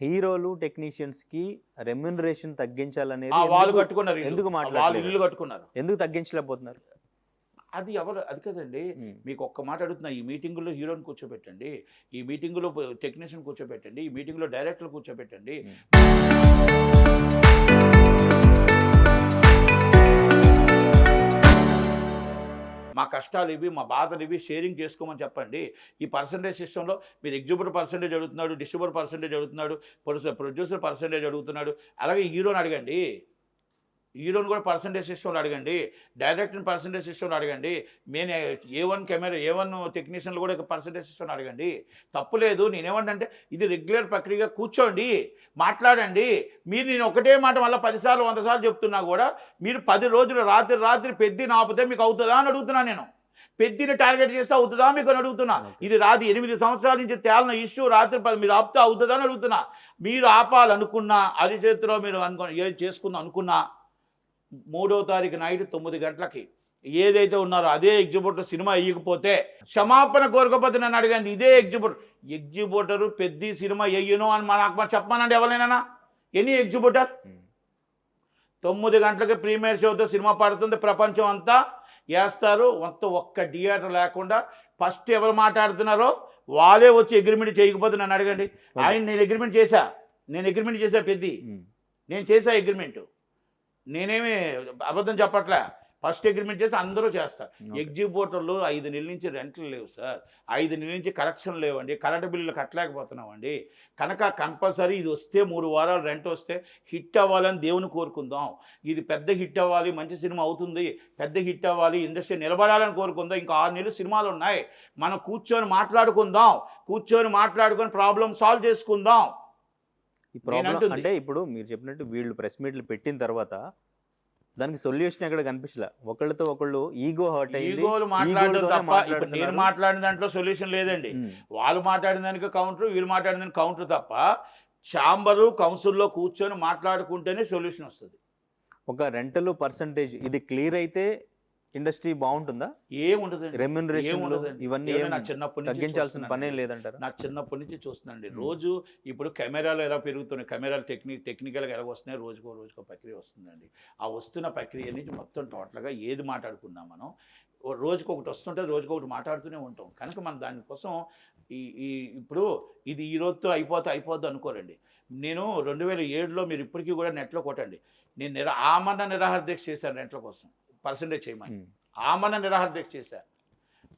హీరోలు టెక్నీషియన్స్ కి రెమ్యునరేషన్ తగ్గించాలనేది వాళ్ళు కట్టుకున్నారు, ఎందుకు వాళ్ళు మాట్లాడలేదు? ఇల్లు కట్టుకున్నారు. ఎందుకు తగ్గించలేకపోతున్నారు? అది కదండి. మీకు ఒక్క మాట అడుగుతున్నా, ఈ మీటింగులో హీరోని కూర్చోబెట్టండి, ఈ మీటింగులో టెక్నీషియన్ కూర్చోబెట్టండి, ఈ మీటింగ్లో డైరెక్టర్ కూర్చోబెట్టండి. మా కష్టాలు ఇవి, మా బాధలు ఇవి, షేరింగ్ చేసుకోమని చెప్పండి. ఈ పర్సంటేజ్ సిస్టంలో మీరు ఎగ్జిబ్యూటర్ పర్సంటేజ్ అడుగుతున్నాడు, డిస్ట్రిబ్యూటర్ పర్సంటేజ్ అడుగుతున్నాడు, ప్రొడ్యూసర్ పర్సంటేజ్ అడుగుతున్నాడు. అలాగే హీరోని అడగండి, హీరోని కూడా పర్సంటేజ్ సిస్టంలో అడగండి, డైరెక్టర్ పర్సంటేజ్ సిస్టంలో అడగండి, మెయిన్ ఏ1 టెక్నీషియన్లు కూడా పర్సంటేజ్ సిస్టంలో అడగండి. తప్పు లేదు. నేనేమంటే ఇది రెగ్యులర్ ప్రక్రియగా కూర్చోండి, మాట్లాడండి. మీరు నేను ఒకటే మాట మళ్ళీ 10 సార్లు 100 సార్లు చెప్తున్నా కూడా మీరు 10 రోజులు రాత్రి పెద్దిని ఆపితే మీకు అవుతుందా అని అడుగుతున్నా. నేను పెద్దిని టార్గెట్ చేస్తే అవుతుందా మీకు అని అడుగుతున్నా. ఇది 8 సంవత్సరాల నుంచి తేలిన ఇష్యూ, రాత్రి 10 మీరు ఆపితే అవుతుందా అని అడుగుతున్నా. మీరు ఆపాలనుకున్నా, అరిచేతిలో మీరు ఏది చేసుకుందాం అనుకున్నా, 3వ తారీఖు నైట్ 9 గంటలకి ఏదైతే ఉన్నారో అదే ఎగ్జిబ్యూటర్ సినిమా వేయకపోతే క్షమాపణ కోరకపోతే నన్ను అడగండి. ఇదే ఎగ్జిబ్యూటరు పెద్ద సినిమా వేయను అని నాకు చెప్పమానండి ఎవరైనా. ఎనీ ఎగ్జిబ్యూటర్ 9 గంటలకి ప్రీమియర్ షోతో సినిమా పడుతుంది, ప్రపంచం అంతా వేస్తారు. మొత్తం ఒక్క థియేటర్ లేకుండా ఫస్ట్ ఎవరు మాట్లాడుతున్నారో వాళ్ళే వచ్చి అగ్రిమెంట్ చేయకపోతే నన్ను అడగండి. నేను అగ్రిమెంట్ చేశా పెద్ది, నేను చేశా అగ్రిమెంట్. నేనేమి అబద్ధం చెప్పట్లే. ఫస్ట్ అగ్రిమెంట్ చేసి అందరూ చేస్తారు. ఎగ్జిబ్యూటర్లు 5 నెలల నుంచి రెంట్లు లేవు సార్, 5 నెలల నుంచి కరెక్షన్ లేవండి, కరెంటు బిల్లులు కట్టలేకపోతున్నామండి. కనుక కంపల్సరీ ఇది వస్తే 3 వారాలు రెంట్ వస్తే హిట్ అవ్వాలని దేవుని కోరుకుందాం. ఇది పెద్ద హిట్ అవ్వాలి, మంచి సినిమా అవుతుంది, పెద్ద హిట్ అవ్వాలి, ఇండస్ట్రీ నిలబడాలని కోరుకుందాం. ఇంకా 6 నెలలు సినిమాలు ఉన్నాయి, మనం కూర్చొని మాట్లాడుకొని ప్రాబ్లం సాల్వ్ చేసుకుందాం. ఈ ప్రాబ్లం అంటే ఇప్పుడు మీరు చెప్పినట్టు వీళ్ళు ప్రెస్ మీట్లు పెట్టిన తర్వాత దానికి సొల్యూషన్ ఎక్కడ కనిపించలే. ఒకళ్ళతో ఒకళ్ళు ఈగో హర్ట్ అయ్యింది. నేను మాట్లాడిన దాంట్లో సొల్యూషన్ లేదండి. వాళ్ళు మాట్లాడిన దానికి కౌంటర్, వీళ్ళు మాట్లాడిన దానికి కౌంటర్ తప్ప ఛాంబరు కౌన్సిల్లో కూర్చొని మాట్లాడుకుంటేనే సొల్యూషన్ వస్తుంది. ఒక రెంటల్ పర్సంటేజ్ ఇది క్లియర్ అయితే ఇండస్ట్రీ బాగుంటుందా? ఏముండదు, రెమ్యునరేషన్ ఇవన్నీ నాకు చిన్నప్పటి నుంచి తగ్గించాల్సిన పనే లేదంటారా? నాకు చిన్నప్పటి నుంచి చూస్తున్నాండి. రోజు ఇప్పుడు కెమెరాలు ఎలా పెరుగుతున్నాయి, కెమెరాలు టెక్నికల్గా ఎలా వస్తున్నాయి, రోజుకో ప్రక్రియ వస్తుందండి. ఆ వస్తున్న ప్రక్రియ నుంచి మొత్తం టోటల్గా ఏది మాట్లాడుకున్నాం మనం, రోజుకొకటి వస్తుంటే రోజుకొకటి మాట్లాడుతూనే ఉంటాం. కనుక మనం దానికోసం ఇప్పుడు ఇది ఈ రోజుతో అయిపోద్ది అనుకోరండి. నేను 2007లో మీరు ఇప్పటికీ కూడా నెట్లో కొట్టండి, నేను ఆమరణ నిరాహార దీక్ష చేశాను రెంట్ల కోసం, పర్సంటేజ్ చేయమని ఆమరణ నిరాహార దీక్ష చేశారు.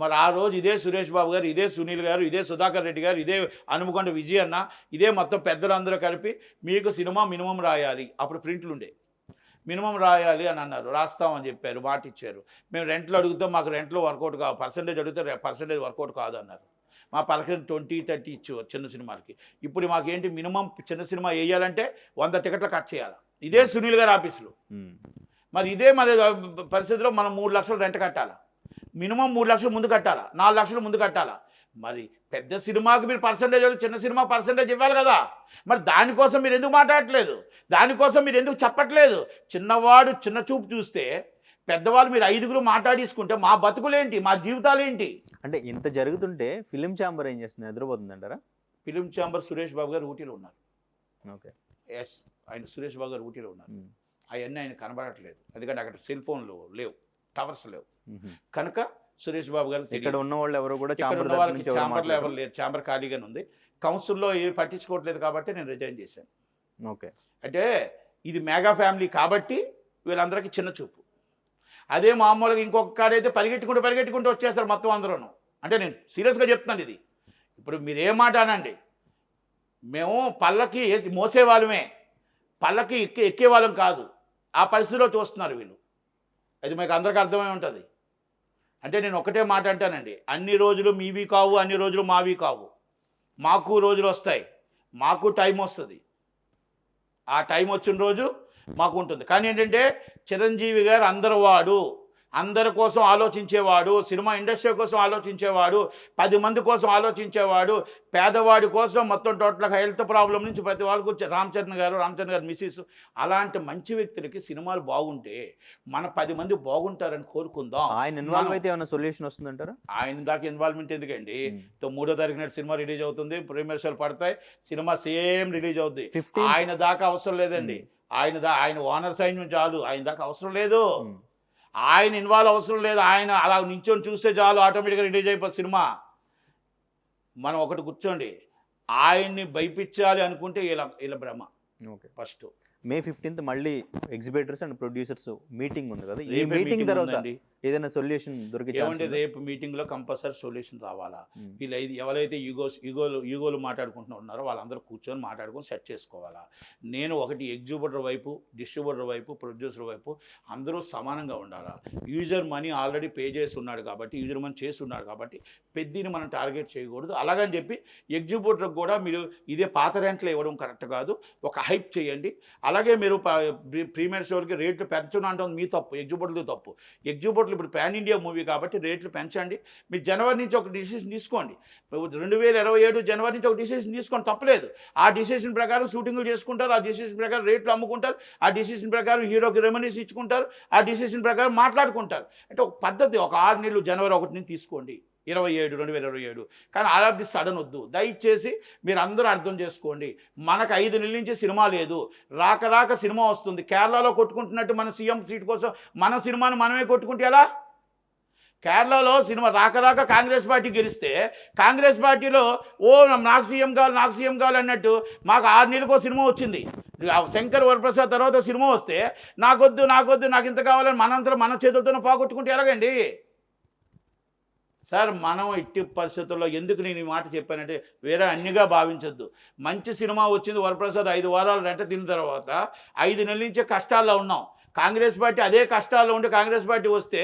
మరి ఆ రోజు ఇదే సురేష్ బాబు గారు, ఇదే సునీల్ గారు, ఇదే సుధాకర్ రెడ్డి గారు, ఇదే అనుమకొండ విజయ్ అన్న, ఇదే మొత్తం పెద్దలందరూ కలిపి మీకు సినిమా మినిమం రాయాలి, అప్పుడు ప్రింట్లు ఉండే, మినిమం రాయాలి అని అన్నారు. రాస్తామని చెప్పారు, మాట ఇచ్చారు. మేము రెంట్లు అడుగుతాం, మాకు రెంట్లో వర్కౌట్ కాదు, పర్సంటేజ్ అడిగితే పర్సంటేజ్ వర్కౌట్ కాదు అన్నారు. మా పర్సెంట్ 20-30 ఇచ్చేవారు చిన్న సినిమాలకి. ఇప్పుడు మాకేంటి, మినిమం చిన్న సినిమా వేయాలంటే 100 టికెట్లు కట్ చేయాలి. ఇదే సునీల్ గారి ఆఫీసులో. మరి ఇదే మన పరిస్థితిలో మనం 3 లక్షలు రెంట్ కట్టాలా, మినిమం 3 లక్షలు ముందు కట్టాలా, 4 లక్షలు ముందు కట్టాలా. మరి పెద్ద సినిమాకి మీరు పర్సంటేజ్, చిన్న సినిమా పర్సంటేజ్ ఇవ్వాలి కదా. మరి దానికోసం మీరు ఎందుకు మాట్లాడట్లేదు, దానికోసం మీరు ఎందుకు చెప్పట్లేదు? చిన్నవాడు చిన్న చూపు చూస్తే పెద్దవాళ్ళు మీరు 5గురు మాట్లాడేసుకుంటే మా బతుకులేంటి, మా జీవితాలు ఏంటి? అంటే ఇంత జరుగుతుంటే ఫిలిం ఛాంబర్ ఏం చేస్తుంది, ఎదురుపోతుందంటారా? ఫిలిం ఛాంబర్ సురేష్ బాబు గారు ఊటీలో ఉన్నారు. ఓకే, ఎస్, ఆయన సురేష్ బాబు గారు ఊటీలో ఉన్నారు. అవన్నీ ఆయన కనబడట్లేదు, ఎందుకంటే అక్కడ సెల్ ఫోన్లు లేవు, టవర్స్ లేవు. కనుక సురేష్ బాబు గారు ఇక్కడ ఉన్న వాళ్ళు ఎవరు కూడా ఛాంబర్లో ఎవరు లేరు, ఛాంబర్ ఖాళీగానే ఉంది. కౌన్సిల్లో ఏమి పట్టించుకోవట్లేదు కాబట్టి నేను రిజైన్ చేశాను. ఓకే, అంటే ఇది మెగా ఫ్యామిలీ కాబట్టి వీళ్ళందరికీ చిన్న చూపు. అదే మామూలుగా ఇంకొక కాడైతే పరిగెట్టుకుంటూ వచ్చేస్తారు మొత్తం అందరూను. అంటే నేను సీరియస్గా చెప్తున్నాను ఇది. ఇప్పుడు మీరు ఏ మాట అనండి, మేము పల్లకి మోసేవాళ్ళమే, పల్లకి ఎక్కేవాళ్ళం కాదు. ఆ పరిస్థితిలో చూస్తున్నారు వీళ్ళు. అది మీకు అందరికీ అర్థమై ఉంటుంది. అంటే నేను ఒకటే మాట అంటానండి, అన్ని రోజులు మీవి కావు, అన్ని రోజులు మావి కావు. మాకు రోజులు వస్తాయి, మాకు టైం వస్తుంది. ఆ టైం వచ్చిన రోజు మాకు ఉంటుంది. కానీ ఏంటంటే చిరంజీవి గారు అందరు వాడు, అందరి కోసం ఆలోచించేవాడు, సినిమా ఇండస్ట్రీ కోసం ఆలోచించేవాడు, 10 మంది కోసం ఆలోచించేవాడు, పేదవాడి కోసం మొత్తం టోటల్గా హెల్త్ ప్రాబ్లం నుంచి ప్రతి వాళ్ళకు రామచంద్ర గారు మిస్సెస్ అలాంటి మంచి వ్యక్తులకి సినిమాలు బాగుంటే మన 10 మంది బాగుంటారని కోరుకుందాం. ఆయన ఇన్వాల్వ్ అయితే ఏమైనా సొల్యూషన్ వస్తుందంటారా? ఆయన దాకా ఇన్వాల్వ్మెంట్ ఎందుకండి? 3వ తారీఖు నాడు సినిమా రిలీజ్ అవుతుంది, ప్రీమియర్ షోలు పడతాయి, సినిమా సేమ్ రిలీజ్ అవుద్ది. ఆయన దాకా అవసరం లేదండి. ఆయన ఓనర్ సైన్ చాలు, ఆయన దాకా అవసరం లేదు. ఆయన ఇన్వాల్వ్ అవసరం లేదు. ఆయన అలా నించొని చూస్తే చాలు, ఆటోమేటిక్గా రిలీజ్ అయిపోతుంది సినిమా. మనం ఒకటి కూర్చోండి, ఆయన్ని భయపించాలి అనుకుంటే ఇలా భ్రమ. ఓకే, ఫస్ట్ May 15th మళ్ళీ ఎగ్జిబిటర్స్ అండ్ ప్రొడ్యూసర్స్ మీటింగ్ ఉంది కదా, ఈ మీటింగ్ తర్వాత ఏదైనా సొల్యూషన్ దొరికే ఏమంటే రేపు మీటింగ్లో కంపల్సరీ సొల్యూషన్ రావాలా. వీళ్ళు ఎవరైతే ఈగోలు మాట్లాడుకుంటున్నారో వాళ్ళందరూ కూర్చొని మాట్లాడుకొని సెట్ చేసుకోవాలా. నేను ఒకటి ఎగ్జిబిటర్ వైపు, డిస్ట్రిబ్యూటర్ వైపు, ప్రొడ్యూసర్ వైపు అందరూ సమానంగా ఉండాలా. యూజర్ మనీ ఆల్రెడీ పే చేసి ఉన్నాడు కాబట్టి, యూజర్ మనీ చేసి ఉన్నాడు కాబట్టి పెద్దని మనం టార్గెట్ చేయకూడదు. అలాగని చెప్పి ఎగ్జిబిటర్కి కూడా మీరు ఇదే పాత రెంట్లు ఇవ్వడం కరెక్ట్ కాదు, ఒక హైప్ చేయండి. అలాగే మీరు ప్రీమియర్ షోలకి రేట్లు పెంచడం అంటే మీ తప్పు, ఎగ్జిబిటర్లు తప్పు. ఎగ్జిబిటర్లు ఇప్పుడు పాన్ ఇండియా మూవీ కాబట్టి రేట్లు పెంచండి. మీరు జనవరి నుంచి ఒక డిసిషన్ తీసుకోండి, 2027 జనవరి నుంచి ఒక డిసిషన్ తీసుకోండి, తప్పలేదు. ఆ డిసిషన్ ప్రకారం షూటింగ్లు చేసుకుంటారు, ఆ డిసిషన్ ప్రకారం రేట్లు అమ్ముకుంటారు, ఆ డిసిషన్ ప్రకారం హీరోకి రెమనీస్ ఇచ్చుకుంటారు, ఆ డిసిషన్ ప్రకారం మాట్లాడుకుంటారు. అంటే ఒక పద్ధతి, ఒక 6 నెలలు జనవరి 1 నుంచి తీసుకోండి, 2027. కానీ ఆల్ ఆఫ్ ది సడన్ వద్దు. దయచేసి మీరు అందరూ అర్థం చేసుకోండి, మనకు 5 నెలల నుంచి సినిమా లేదు, రాక సినిమా వస్తుంది. కేరళలో కొట్టుకుంటున్నట్టు మన సీఎం సీట్ కోసం మన సినిమాను మనమే కొట్టుకుంటే ఎలా? కేరళలో సినిమా రాక కాంగ్రెస్ పార్టీ గెలిస్తే కాంగ్రెస్ పార్టీలో నాకు సీఎం కావాలి అన్నట్టు మాకు 6 నెలలకో సినిమా వచ్చింది. శంకర్ వరప్రసాద్ తర్వాత సినిమా వస్తే నాకొద్దు నాకు ఇంత కావాలని మన చేతులతోనే పోగొట్టుకుంటే ఎలాగండి సార్? మనం ఇట్టి పరిస్థితుల్లో ఎందుకు నేను ఈ మాట చెప్పానంటే వేరే అన్నిగా భావించొద్దు. మంచి సినిమా వచ్చింది, వరప్రసాద్ 5 వారాలు రెంట తిన్న తర్వాత 5 నెలల నుంచే కష్టాల్లో ఉన్నాం. కాంగ్రెస్ పార్టీ అదే కష్టాల్లో ఉంటే కాంగ్రెస్ పార్టీ వస్తే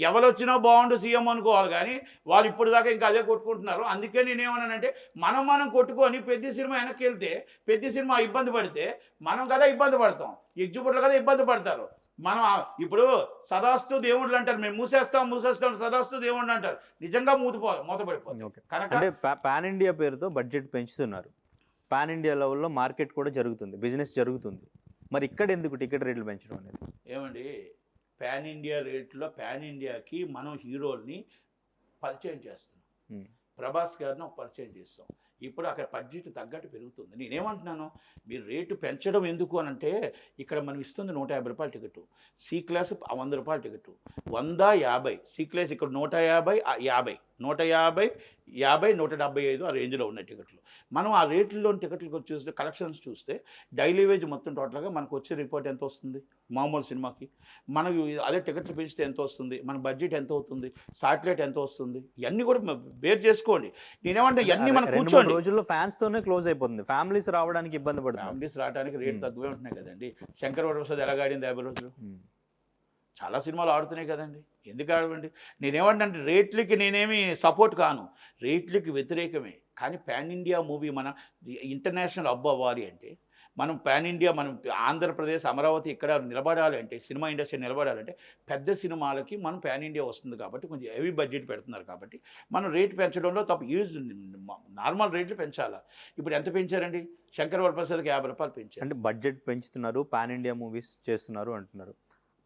ఎవరు వచ్చినా బాగుండు సీఎం అనుకోవాలి, కానీ వాళ్ళు ఇప్పుడు దాకా ఇంకా అదే కొట్టుకుంటున్నారు. అందుకే నేనేమన్నానంటే మనం కొట్టుకొని పెద్ద సినిమా వెనక్కి వెళ్తే, పెద్ద సినిమా ఇబ్బంది పడితే మనం కదా ఇబ్బంది పడతాం, ఎగ్జిబిటర్లు కదా ఇబ్బంది పడతారు. మనం ఇప్పుడు సదాస్తు దేవుళ్ళు అంటారు, మేము మూసేస్తాం సదాస్తు దేవుళ్ళు అంటారు, నిజంగా మూతపడిపోతుంది. అంటే పాన్ ఇండియా పేరుతో బడ్జెట్ పెంచుతున్నారు, పాన్ ఇండియా లెవెల్లో మార్కెట్ కూడా జరుగుతుంది, బిజినెస్ జరుగుతుంది, మరి ఇక్కడ ఎందుకు టికెట్ రేట్లు పెంచడం అనేది? ఏమండి, పాన్ ఇండియా రేట్లో పాన్ ఇండియాకి మనం హీరోల్ని పరిచయం చేస్తున్నాం, ప్రభాస్ గారిని పరిచయం చేస్తాం. ఇప్పుడు అక్కడ బడ్జెట్ తగ్గట్టు పెరుగుతుంది. నేనేమంటున్నాను, మీరు రేటు పెంచడం ఎందుకు అని అంటే, ఇక్కడ మనం ఇస్తుంది 150 రూపాయల టికెట్, సి క్లాస్ 100 రూపాయల టికెట్, 100, 50. సి క్లాస్ ఇక్కడ 150, 50, 150, 175 ఆ రేంజ్లో ఉన్న టికెట్లు. మనం ఆ రేట్లలో టికెట్లకు చూస్తే, కలెక్షన్స్ చూస్తే డైలీ వేజ్ మొత్తం టోటల్గా మనకు వచ్చే రిపోర్ట్ ఎంత వస్తుంది మామూలు సినిమాకి, మనకు అదే టికెట్లు పెంచితే ఎంత వస్తుంది, మన బడ్జెట్ ఎంత అవుతుంది, సాటిలైట్ ఎంత వస్తుంది, ఇవన్నీ కూడా బేర్ చేసుకోండి. నేనేమంటే ఇవన్నీ మనం కూర్చోండి. రోజుల్లో ఫ్యాన్స్ తోనే క్లోజ్ అయిపోతుంది, ఫ్యామిలీస్ రావడానికి ఇబ్బంది పడుతుంది. ఫ్యామిలీస్ రావడానికి రేట్ తక్కువే ఉంటున్నాయి కదండి. శంకర్ వరప్రసాద్ ఎలాగాడింది 50 రోజులు? చాలా సినిమాలు ఆడుతున్నాయి కదండి, ఎందుకు ఆడవండి? నేనేమంటే రేట్లకి నేనేమి సపోర్ట్ కాను, రేట్లకి వ్యతిరేకమే. కానీ పాన్ ఇండియా మూవీ మన ఇంటర్నేషనల్ హబ్ అవ్వాలి అంటే, మనం పాన్ ఇండియా, మనం ఆంధ్రప్రదేశ్ అమరావతి ఇక్కడ నిలబడాలి అంటే, సినిమా ఇండస్ట్రీ నిలబడాలంటే పెద్ద సినిమాలకి మనం పాన్ ఇండియా వస్తుంది కాబట్టి కొంచెం హెవీ బడ్జెట్ పెడుతున్నారు కాబట్టి మనం రేటు పెంచడంలో తప్పు. నార్మల్ రేట్లు పెంచాలా. ఇప్పుడు ఎంత పెంచారండి? శంకర్ వరప్రసాద్కి 50 రూపాయలు పెంచారు. అంటే బడ్జెట్ పెంచుతున్నారు, పాన్ ఇండియా మూవీస్ చేస్తున్నారు అంటున్నారు.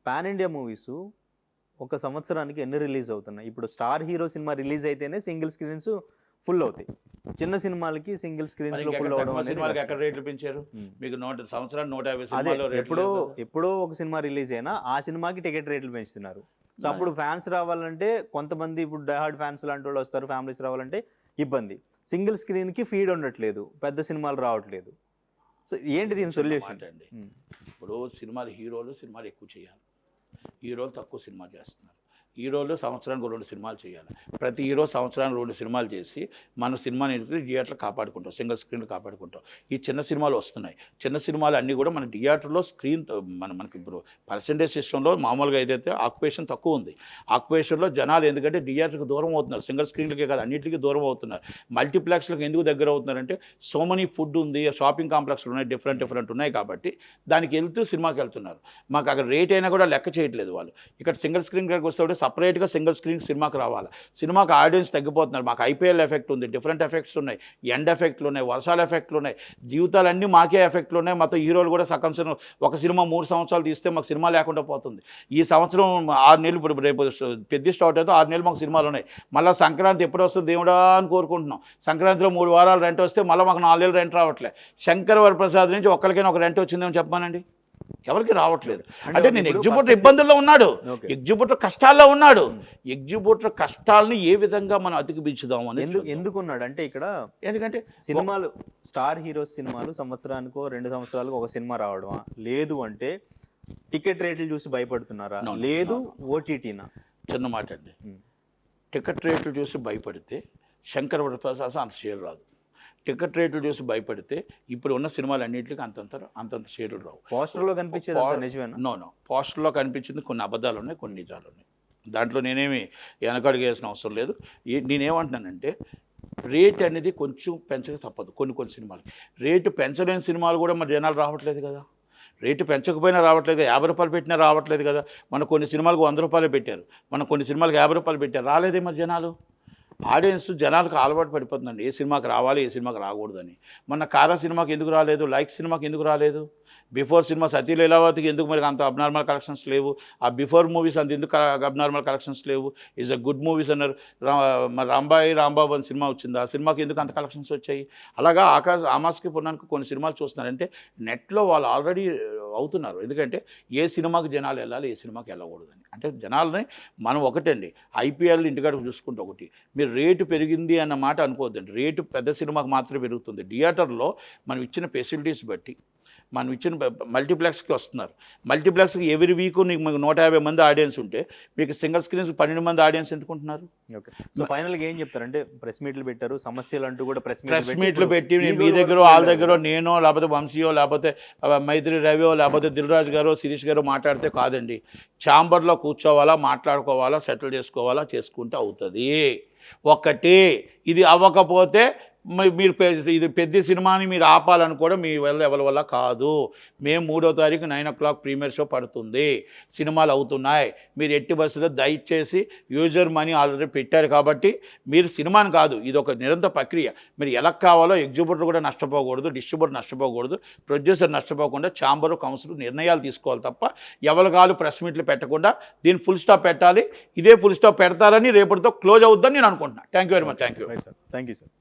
పాన్ ఇండియా మూవీస్ ఒక సంవత్సరానికి ఎన్ని రిలీజ్ అవుతున్నాయి? ఇప్పుడు స్టార్ హీరో సినిమా రిలీజ్ అయితేనే సింగిల్ స్క్రీన్స్ ఫుల్ అవుతాయి, చిన్న సినిమాలకి సింగిల్ స్క్రీన్స్ లో ఫుల్ అవడం సినిమాలకి ఎక్కడ రేట్లు పెంచారు? మీకు సంవత్సరానికి 150 అదే ఎప్పుడో ఒక సినిమా రిలీజ్ అయినా ఆ సినిమాకి టికెట్ రేట్లు పెంచుతున్నారు. సో అప్పుడు ఫ్యాన్స్ రావాలంటే కొంతమంది, ఇప్పుడు డైహార్డ్ ఫ్యాన్స్ లాంటి వాళ్ళు వస్తారు, ఫ్యామిలీస్ రావాలంటే ఇబ్బంది. సింగిల్ స్క్రీన్ కి ఫీడ్ ఉండట్లేదు, పెద్ద సినిమాలు రావట్లేదు. సో ఏంటి దీని సొల్యూషన్ అండి? ఇప్పుడు హీరోలు సినిమాలు ఎక్కువ చేయాలి, హీరోలు తక్కువ సినిమా చేస్తున్నారు. హీరోలు సంవత్సరానికి 2 సినిమాలు చేయాలి. ప్రతి హీరో సంవత్సరానికి 2 సినిమాలు చేసి మన సినిమాని థియేటర్లో కాపాడుకుంటాం, సింగిల్ స్క్రీన్లో కాపాడుకుంటాం. ఈ చిన్న సినిమాలు వస్తున్నాయి. చిన్న సినిమాలు అన్నీ కూడా మన థియేటర్లో స్క్రీన్ మనకి ఇప్పుడు పర్సెంటేజ్ సిస్టంలో మామూలుగా ఏదైతే ఆక్యుపేషన్ తక్కువ ఉంది. ఆక్యుపేషన్లో జనాలు ఎందుకంటే థియేటర్కి దూరం అవుతున్నారు, సింగిల్ స్క్రీన్లకే కాదు అన్నింటికి దూరం అవుతున్నారు. మల్టీప్లెక్స్లకు ఎందుకు దగ్గర అవుతున్నారంటే సో మనీ ఫుడ్ ఉంది, షాపింగ్ కాంప్లెక్స్లు ఉన్నాయి, డిఫరెంట్ ఉన్నాయి కాబట్టి దానికి వెళ్తూ సినిమాకి వెళ్తున్నారు. మాకు అక్కడ రేట్ అయినా కూడా లెక్క చేయట్లేదు వాళ్ళు. ఇక్కడ సింగిల్ స్క్రీన్ దగ్గరికి వస్తే సపరేట్గా సింగిల్ స్క్రీన్ సినిమాకి రావాలి. సినిమాకి ఆడియన్స్ తగ్గిపోతున్నారు. మాకు ఐపీఎల్ ఎఫెక్ట్ ఉంది, డిఫరెంట్ ఎఫెక్ట్స్ ఉన్నాయి, ఎండ్ ఎఫెక్ట్లు ఉన్నాయి, వర్షాల ఎఫెక్ట్లు ఉన్నాయి, జీవితాలన్నీ మాకే ఎఫెక్ట్లు ఉన్నాయి. మొత్తం హీరోలు కూడా సగం సినిమా ఒక సినిమా 3 సంవత్సరాలు తీస్తే మాకు సినిమా లేకుండా పోతుంది. ఈ సంవత్సరం 6 నెలలు ఇప్పుడు రేపు పెద్ద స్టార్ట్ అయితే 6 నెలలు మాకు సినిమాలు ఉన్నాయి. మళ్ళీ సంక్రాంతి ఎప్పుడు వస్తుంది దేవుడా అని కోరుకుంటున్నాం. సంక్రాంతిలో 3 వారాలు రెంట్ వస్తే మళ్ళీ మాకు 4 నెలలు రెంట్ రావట్లేదు. శంకర్ వరప్రసాద్ నుంచి ఒక్కరికైనా ఒక రెంట్ వచ్చిందేమో చెప్పానండి, ఎవరికి రావట్లేదు. అంటే నేను ఎగ్జిబ్యూటర్ ఇబ్బందుల్లో ఉన్నాడు, ఎగ్జిబ్యూటర్ కష్టాల్లో ఉన్నాడు. ఎగ్జిబ్యూటర్ కష్టాలని ఏ విధంగా మనం అతికిపించుదాం అని ఎందుకున్నాడు అంటే ఇక్కడ ఎందుకంటే సినిమాలు స్టార్ హీరోస్ సినిమాలు సంవత్సరానికో 2 సంవత్సరాలకు ఒక సినిమా రావడమా, లేదు అంటే టికెట్ రేట్లు చూసి భయపడుతున్నారా, లేదు ఓటీటీనా? చిన్న మాట అండి, టికెట్ రేట్లు చూసి భయపడితే శంకర్ వరప్రసాద్ అంత షేర్ రాదు. టికెట్ రేట్లు చూసి భయపడితే ఇప్పుడు ఉన్న సినిమాలు అన్నింటికి అంతంత షేర్లు రావు. పోస్టర్లో కనిపించేది నిజమేనా? నో పోస్టర్లో కనిపించింది కొన్ని అబద్ధాలు ఉన్నాయి, కొన్ని నిజాలు ఉన్నాయి. దాంట్లో నేనేమి వెనకడుగు వేసిన అవసరం లేదు. నేనేమంటున్నానంటే రేట్ అనేది కొంచెం పెంచక తప్పదు. కొన్ని సినిమాలకి రేటు పెంచలేని సినిమాలు కూడా మరి జనాలు రావట్లేదు కదా. రేటు పెంచకపోయినా రావట్లేదు, 50 రూపాయలు పెట్టినా రావట్లేదు కదా. మన కొన్ని సినిమాలకు 100 రూపాయలు పెట్టారు, మన కొన్ని సినిమాలకు 50 రూపాయలు పెట్టారు, రాలేదే మరి జనాలు. ఆడియన్స్ జనాలకు అలవాటు పడిపోతుందండి ఏ సినిమాకి రావాలి ఏ సినిమాకి రాకూడదని. మొన్న కారా సినిమాకి ఎందుకు రాలేదు, లైక్ సినిమాకి ఎందుకు రాలేదు, బిఫోర్ సినిమా సతీ లీలావతికి ఎందుకు మరి అంత అబ్నార్మల్ కలెక్షన్స్ లేవు, ఆ బిఫోర్ మూవీస్ అంత ఎందుకు అబ్నార్మల్ కలెక్షన్స్ లేవు, ఈజ్ అ గుడ్ మూవీస్ అన్నారు. మరి రాంబాబు అని సినిమా వచ్చింది, ఆ సినిమాకి ఎందుకు అంత కలెక్షన్స్ వచ్చాయి. అలాగా ఆమాస్కి పున్నానికి కొన్ని సినిమాలు చూస్తున్నారంటే నెట్లో వాళ్ళు ఆల్రెడీ అవుతున్నారు. ఎందుకంటే ఏ సినిమాకి జనాలు వెళ్ళాలి ఏ సినిమాకి వెళ్ళకూడదని. అంటే జనాలని మనం ఒకటండి ఐపీఎల్ ఇంటికాడకు చూసుకుంటే ఒకటి, మీరు రేటు పెరిగింది అన్న మాట అనుకోవద్దండి. రేటు పెద్ద సినిమాకి మాత్రమే పెరుగుతుంది. థియేటర్లో మనం ఇచ్చిన ఫెసిలిటీస్ బట్టి మనం ఇచ్చిన మల్టీప్లెక్స్కి వస్తున్నారు. మల్టీప్లెక్స్కి ఎవ్రీ వీక్ నీకు 150 మంది ఆడియన్స్ ఉంటే మీకు సింగిల్ స్క్రీన్స్కి 12 మంది ఆడియన్స్ ఎందుకుంటున్నారు? ఓకే, సో ఫైనల్గా ఏం చెప్తారంటే ప్రెస్ మీట్లు పెట్టారు, సమస్యలు అంటూ కూడా ప్రెస్ మీట్లు పెట్టి మీ దగ్గర వాళ్ళ దగ్గర నేనో లేకపోతే వంశీయో లేకపోతే మైత్రి రవియో లేకపోతే దిల్రాజు గారో శిరీష్ గారో మాట్లాడితే కాదండి. ఛాంబర్లో కూర్చోవాలా, మాట్లాడుకోవాలా, సెటిల్ చేసుకోవాలా, చేసుకుంటే అవుతుంది. ఒకటి ఇది అవ్వకపోతే మీరు ఇది పెద్ద సినిమాని మీరు ఆపాలనుకోవడం మీ వల్ల ఎవరి వల్ల కాదు. మేము 3వ తారీఖు 9 o'clock ప్రీమియర్ షో పడుతుంది, సినిమాలు అవుతున్నాయి. మీరు ఎట్టి బస్సులో దయచేసి యూజర్ మనీ ఆల్రెడీ పెట్టారు కాబట్టి మీరు సినిమాని కాదు, ఇది ఒక నిరంతర ప్రక్రియ. మీరు ఎలా కావాలో ఎగ్జిబ్యూటర్ కూడా నష్టపోకూడదు, డిస్ట్రిబ్యూటర్ నష్టపోకూడదు, ప్రొడ్యూసర్ నష్టపోకుండా ఛాంబర్ కౌన్సిల్ నిర్ణయాలు తీసుకోవాలి తప్ప ఎవరి కాదు ప్రెస్ మీట్లు పెట్టకుండా దీన్ని ఫుల్ స్టాప్ పెట్టాలి. ఇదే ఫుల్ స్టాప్ పెడతారని రేపటితో క్లోజ్ అవుద్దని నేను అనుకుంటున్నాను. Thank you very much. Thank you sir.